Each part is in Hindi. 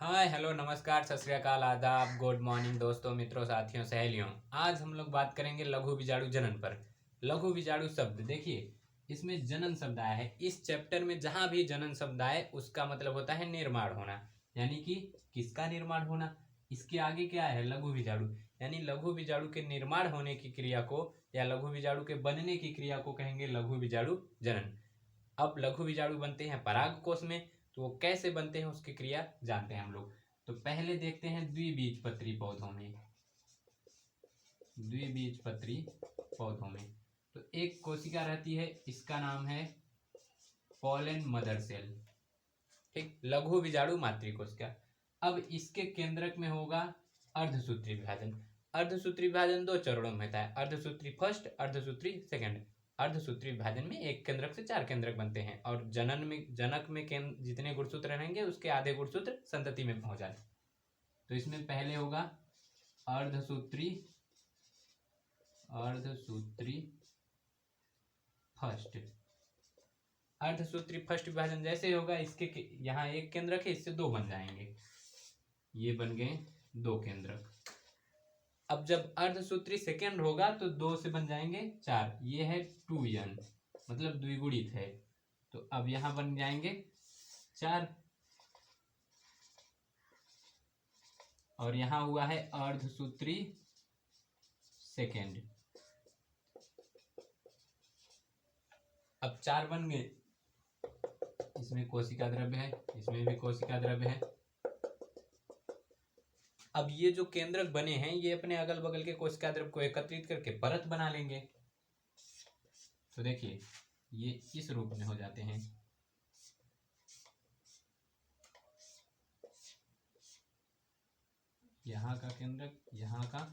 हाय हेलो नमस्कार सत श्री अकाल आदाब गुड मॉर्निंग दोस्तों मित्रों साथियों सहेलियों। आज हम लोग बात करेंगे लघु बीजाणु जनन पर। लघु बीजाणु शब्द देखिए, इसमें जनन शब्द आया है। इस चैप्टर में जहां भी जनन शब्द आए उसका मतलब होता है निर्माण होना, यानी कि किसका निर्माण होना। इसके आगे क्या है? लघु बीजाणु, यानी लघु बीजाणु के निर्माण होने की क्रिया को या लघु बीजाणु के बनने की क्रिया को कहेंगे लघु बीजाणु जनन। अब लघु बीजाणु बनते हैं पराग कोष में, तो वो कैसे बनते हैं उसकी क्रिया जानते हैं हम लोग। तो पहले देखते हैं द्विबीजपत्री पौधों में। द्विबीजपत्री पौधों में तो एक कोशिका रहती है, इसका नाम है पॉलन मदर सेल। ठीक, लघु बीजाणु मातृकोशिका। अब इसके केंद्रक में होगा अर्धसूत्री विभाजन। अर्धसूत्री विभाजन दो चरणों में होता है, अर्धसूत्री फर्स्ट, अर्धसूत्री सेकंड। अर्धसूत्री विभाजन में एक केंद्रक से चार केंद्रक बनते हैं और जनक में जितने गुणसूत्र रहेंगे उसके आधे गुणसूत्र संतति में पहुंच जाए। तो इसमें पहले होगा अर्धसूत्री फर्स्ट। अर्धसूत्री फर्स्ट विभाजन जैसे होगा, इसके यहाँ एक केंद्रक है, इससे दो बन जाएंगे, ये बन गए दो केंद्रक। अब जब अर्धसूत्री सेकेंड होगा तो दो से बन जाएंगे चार, ये है 2n, मतलब द्विगुणित है। तो अब यहां बन जाएंगे चार, और यहां हुआ है अर्धसूत्री सेकेंड। अब चार बन गए, इसमें कोशिका द्रव्य है, इसमें भी कोशिका द्रव्य है। अब ये जो केंद्रक बने हैं ये अपने अगल बगल के कोशिका द्रव्य को एकत्रित करके परत बना लेंगे। तो देखिए ये इस रूप में हो जाते हैं। यहाँ का केंद्रक, यहाँ का,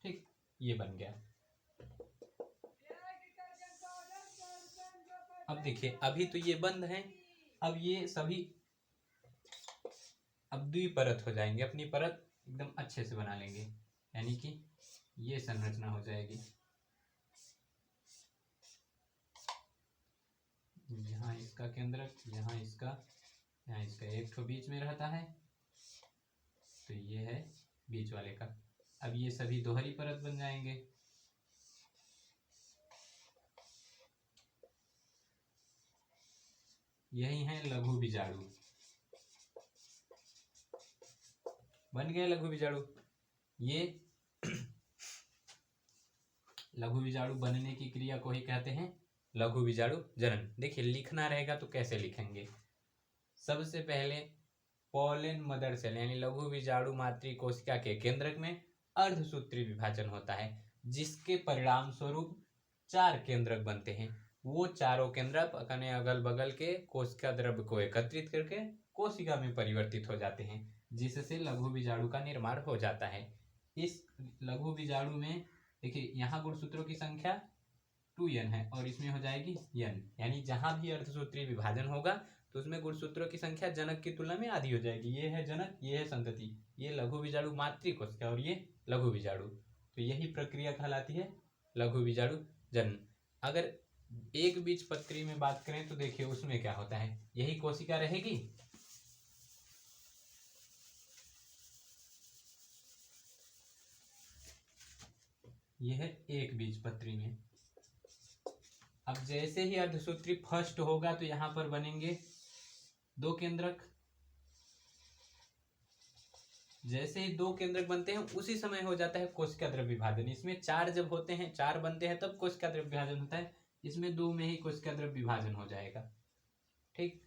ठीक, ये बन गया। अब देखिए अभी तो ये बंद है, अब ये सभी अब द्विपरत हो जाएंगे, अपनी परत एकदम अच्छे से बना लेंगे, यानी कि ये संरचना हो जाएगी। यहाँ इसका केंद्रक, यहाँ इसका एक तो बीच में रहता है, तो ये है बीच वाले का। अब ये सभी दोहरी परत बन जाएंगे। यही है लघु बीजाणु, बन गए लघु बीजाणु। ये लघु बीजाणु बनने की क्रिया को ही कहते हैं लघु बीजाणु जनन। देखिए लिखना रहेगा तो कैसे लिखेंगे? सबसे पहले पॉलन मदर सेल यानी लघु बीजाणु मातृ कोशिका के केंद्रक में अर्धसूत्री विभाजन होता है, जिसके परिणाम स्वरूप चार केंद्रक बनते हैं। वो चारों केंद्रक अपने अगल बगल के कोशिका द्रव्य को एकत्रित करके कोशिका में परिवर्तित हो जाते हैं, जिससे लघु बीजाणु का निर्माण हो जाता है। इस लघु बीजाणु में देखिए यहाँ गुणसूत्रों की संख्या 2n है और इसमें हो जाएगी n, यानी जहां भी अर्धसूत्री विभाजन होगा तो उसमें गुणसूत्रों की संख्या जनक की तुलना में आधी हो जाएगी। ये है जनक, ये है संतति, ये लघु बीजाणु मातृ कोशिका और ये लघु बीजाणु। तो यही प्रक्रिया कहलाती है लघु बीजाणु जनन। अगर एक बीजपत्री में बात करें तो देखिए उसमें क्या होता है, यही कोशिका रहेगी, यह है एक बीजपत्री में। अब जैसे ही अर्धसूत्री फर्स्ट होगा तो यहां पर बनेंगे दो केंद्रक। जैसे ही दो केंद्रक बनते हैं उसी समय हो जाता है कोशिका द्रव्य विभाजन। इसमें चार जब होते हैं, चार बनते हैं तब कोशिका द्रव्य विभाजन होता है, इसमें दो में ही कोशिका द्रव्य विभाजन हो जाएगा। ठीक,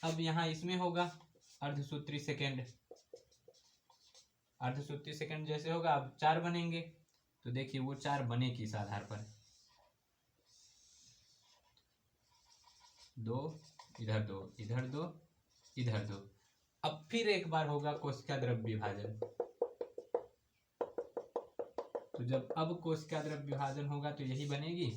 अब यहाँ इसमें होगा अर्धसूत्री सेकेंड। अर्धसूत्री सेकेंड जैसे होगा अब चार बनेंगे, तो देखिए वो चार बने किस आधार पर, दो इधर, दो इधर, दो इधर, दो। अब फिर एक बार होगा कोशिका द्रव्य विभाजन। तो जब अब कोशिका द्रव्य विभाजन होगा तो यही बनेगी,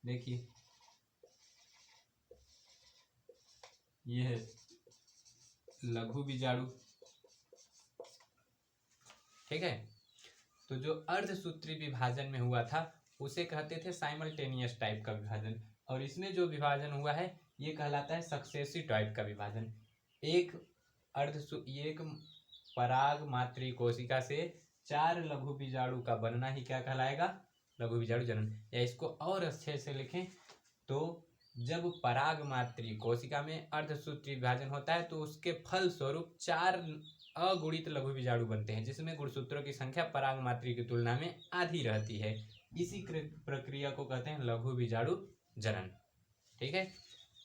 देखिए ये है लघु बीजाणु। ठीक है। तो जो अर्धसूत्री विभाजन में हुआ था उसे कहते थे साइमल्टेनियस टाइप का विभाजन, और इसमें जो विभाजन हुआ है ये कहलाता है सक्सेसिव टाइप का विभाजन। एक एक पराग मातृ कोशिका से 4 लघु बीजाणु का बनना ही क्या कहलाएगा, लघु बीजाणु जनन। या इसको और अच्छे से लिखें तो जब पराग मातृ कोशिका में अर्धसूत्री विभाजन होता है तो उसके फल स्वरूप 4 अगुणित लघु बीजाणु बनते हैं, जिसमें गुणसूत्रों की संख्या पराग मातृ की तुलना में आधी रहती है। इसी प्रक्रिया को कहते हैं लघु बीजाणु जनन। ठीक है,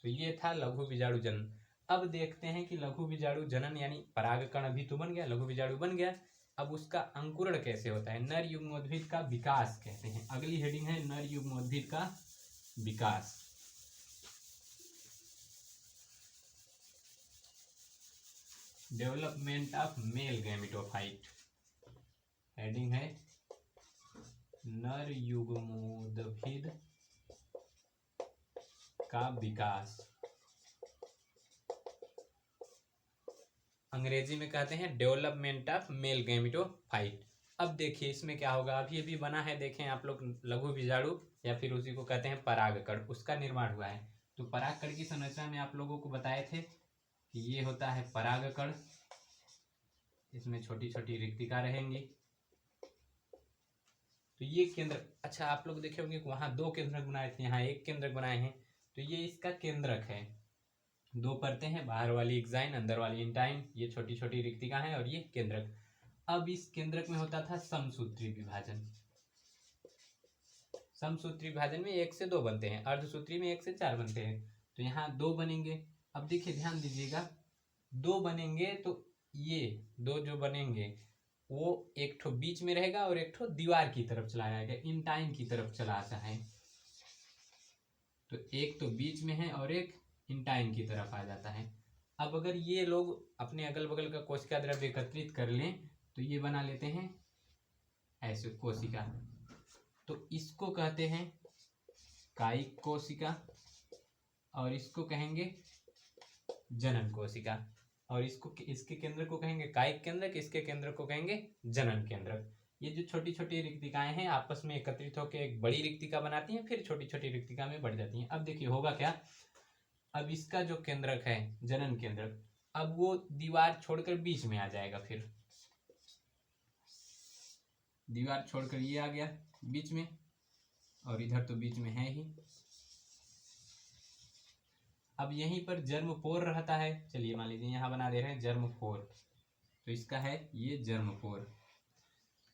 तो ये था लघु बीजाणु जनन। अब देखते हैं कि लघु बीजाणु जनन यानी परागकण अभी तो बन गया, लघु बीजाणु बन गया, अब उसका अंकुरण कैसे होता है। नर युग्मोद्भिद का विकास कहते हैं। अगली हेडिंग है नर युग्मोद्भिद का विकास। Development of male gametophyte. Heading है नर युग्मोद्भिद का विकास। अंग्रेजी में कहते हैं डेवलपमेंट ऑफ मेल गैमेटोफाइट। अब देखिए इसमें क्या होगा, अभी अभी बना है, देखें आप लोग, लघु बीजाणु या फिर उसी को कहते हैं परागकण, उसका निर्माण हुआ है। तो परागकण की संरचना में आप लोगों को बताए थे कि ये होता है परागकण, इसमें छोटी छोटी रिक्तिका रहेंगी। तो ये केंद्र, अच्छा आप लोग देखे होंगे वहां 2 केंद्रक बनाए थे, यहाँ 1 केंद्रक बनाए हैं, तो ये इसका केंद्रक है। 2 परतें हैं, बाहर वाली एक्साइन, अंदर वाली इंटाइन, ये छोटी छोटी रिक्तिका है और ये केंद्रक। अब इस केंद्रक में होता था समसूत्री विभाजन। समसूत्री विभाजन में 1 से 2 बनते हैं, अर्धसूत्री में 1 से 4 बनते हैं, तो यहाँ 2 बनेंगे। अब देखिए ध्यान दीजिएगा, 2 बनेंगे तो ये 2 जो बनेंगे वो एक ठो बीच में रहेगा और एक ठो दीवार की तरफ चला जाएगा, इंटाइन की तरफ चला आता है। तो एक तो बीच में है और एक इंटाइन की तरफ आ जाता है। अब अगर ये लोग अपने अगल बगल का कोशिका द्रव्य एकत्रित कर लें तो ये बना लेते हैं ऐसे कोशिका, तो इसको कहते हैं कायिक कोशिका, और इसको कहेंगे जनन कोशिका, और इसको, इसके केंद्र को कहेंगे कायिक केंद्रक, इसके केंद्र को कहेंगे जनन केंद्रक। ये जो छोटी छोटी रिक्तिकाएं हैं आपस में एकत्रित होकर एक बड़ी रिक्तिका बनाती हैं, फिर छोटी छोटी रिक्तिका में बढ़ जाती हैं। अब देखिए होगा क्या, अब इसका जो केंद्रक है जनन केंद्रक, अब वो दीवार छोड़कर बीच में आ जाएगा, फिर दीवार छोड़कर ये आ गया बीच में, और इधर तो बीच में है ही। अब यहीं पर जर्मपोर रहता है, चलिए मान लीजिए यहाँ बना दे रहे हैं जर्मपोर, तो इसका है ये जर्मपोर।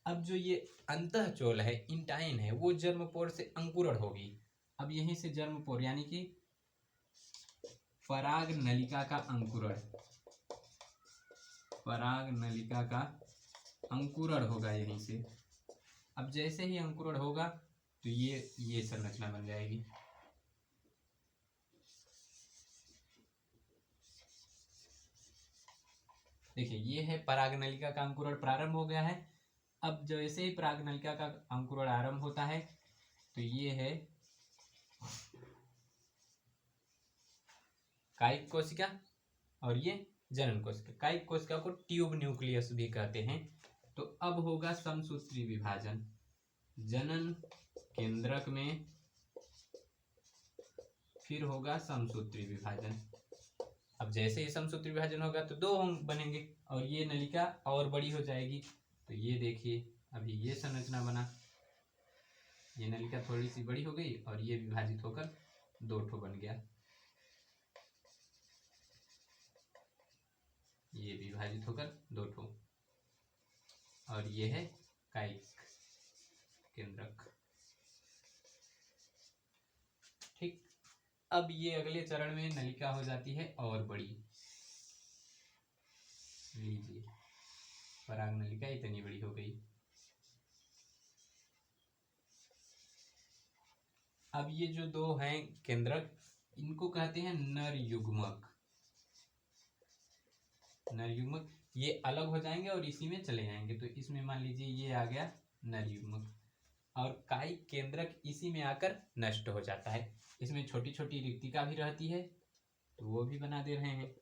अब जो ये अंतःचोल है, इंटाइन है, वो जर्मपोर से अंकुरण होगी। अब यहीं से जर्मपोर यानी कि पराग नलिका का अंकुरण, पराग नलिका का अंकुरण होगा यहीं से। अब जैसे ही अंकुरण होगा तो ये संरचना बन जाएगी। देखिए ये है पराग नलिका का अंकुरण प्रारंभ हो गया है। अब जैसे ही पराग नलिका का अंकुरण आरंभ होता है तो ये है कायिक कोशिका और ये जनन कोशिका। कायिक कोशिका को ट्यूब न्यूक्लियस भी कहते हैं। तो अब होगा समसूत्री विभाजन, जनन केंद्रक में फिर होगा समसूत्री विभाजन। अब जैसे ही समसूत्री विभाजन होगा तो 2 बनेंगे और ये नलिका और बड़ी हो जाएगी। तो ये देखिए अभी ये संरचना बना, ये नलिका थोड़ी सी बड़ी हो गई और ये विभाजित होकर 2 ठो बन गया, ये विभाजित होकर 2 ठो, और ये है कायिक केंद्रक। ठीक, अब ये अगले चरण में नलिका हो जाती है और बड़ी, लीजिए पराग नलिका इतनी बड़ी हो गई। अब ये जो 2 हैं केंद्रक, इनको कहते हैं नर युग्मक। नर युग्मक ये अलग हो जाएंगे और इसी में चले जाएंगे, तो इसमें मान लीजिए ये आ गया नर युग्मक, और कायिक केंद्रक इसी में आकर नष्ट हो जाता है। इसमें छोटी छोटी रिक्तिका भी रहती है, तो वो भी बना दे रहे हैं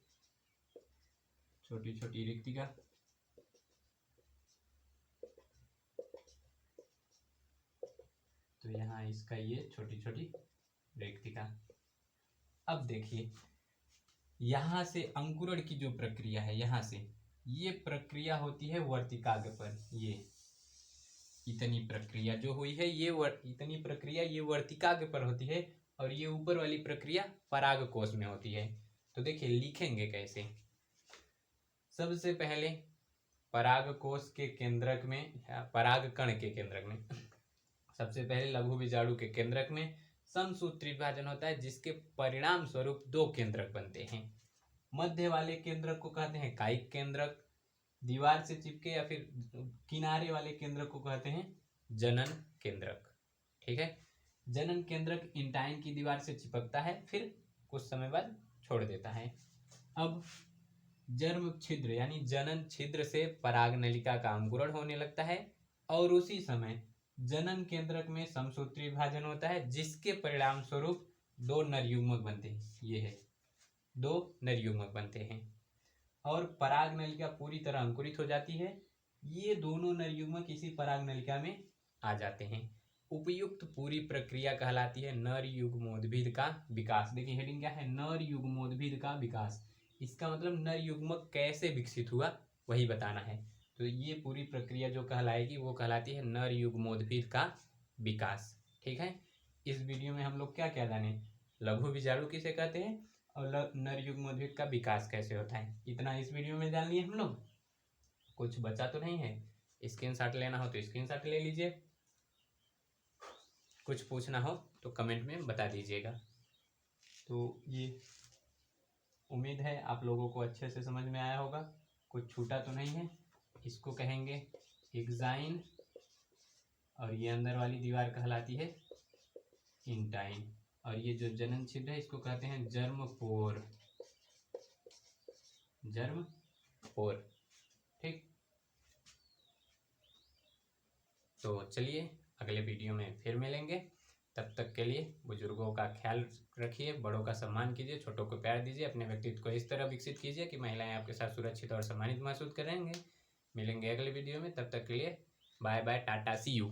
छोटी छोटी रिक्तिका। तो यहाँ इसका ये छोटी छोटी रेखिका। अब देखिए यहाँ से अंकुरण की जो प्रक्रिया है, यहाँ से ये प्रक्रिया होती है वर्तिकाग्र पर। ये इतनी प्रक्रिया जो हुई है इतनी प्रक्रिया ये वर्तिकाग्र पर होती है, और ये ऊपर वाली प्रक्रिया परागकोश में होती है। तो देखिए लिखेंगे कैसे। सबसे पहले परागकोश के केंद्रक में, परागकण के केंद्रक में, सबसे पहले लघु बीजाणु के केंद्रक में समसूत्री विभाजन होता है, जिसके परिणाम स्वरूप दो केंद्रक बनते हैं। मध्य वाले केंद्रक को कहते हैं कायिक केंद्रक, दीवार से चिपके या फिर किनारे वाले केंद्रक को कहते हैं जनन केंद्रक। ठीक है, जनन केंद्रक इंटाइन की दीवार से चिपकता है, फिर कुछ समय बाद छोड़ देता है। अब जर्म छिद्र यानी जनन छिद्र से पराग नलिका का अंकुरण होने लगता है, और उसी समय जनन केंद्रक में समसूत्री विभाजन होता है, जिसके परिणाम स्वरूप दो नर युग्मक बनते हैं। ये है, दो नर युग्मक बनते हैं, और पराग नलिका पूरी तरह अंकुरित हो जाती है। ये दोनों नर युग्मक इसी पराग नलिका में आ जाते हैं। उपयुक्त पूरी प्रक्रिया कहलाती है नर युग्मोद्भिद का विकास। देखिए हेडिंग क्या है, नर युग्मोद्भिद का विकास। इसका मतलब नर युग्मक कैसे विकसित हुआ वही बताना है। तो ये पूरी प्रक्रिया जो कहलाएगी वो कहलाती है नर युग्मोद्भिद का विकास। ठीक है, इस वीडियो में हम लोग क्या क्या जाने, लघु बीजाणु किसे कहते हैं और नर युग्मोद्भिद का विकास कैसे होता है, इतना इस वीडियो में जान लिए हम लोग। कुछ बचा तो नहीं है? स्क्रीनशॉट लेना हो तो स्क्रीनशॉट ले लीजिए, कुछ पूछना हो तो कमेंट में बता दीजिएगा। तो ये उम्मीद है आप लोगों को अच्छे से समझ में आया होगा, कुछ छूटा तो नहीं है। इसको कहेंगे एक्साइन, और ये अंदर वाली दीवार कहलाती है इंटाइन, और ये जो जनन छिद्र है इसको कहते हैं जर्म पोर। जर्म पोर। ठीक, तो चलिए अगले वीडियो में फिर मिलेंगे। तब तक के लिए बुजुर्गों का ख्याल रखिए, बड़ों का सम्मान कीजिए, छोटों को प्यार दीजिए, अपने व्यक्तित्व को इस तरह विकसित कीजिए कि महिलाएं आपके साथ सुरक्षित और सम्मानित महसूस करेंगे। मिलेंगे अगले वीडियो में, तब तक के लिए bye bye, tata, see you.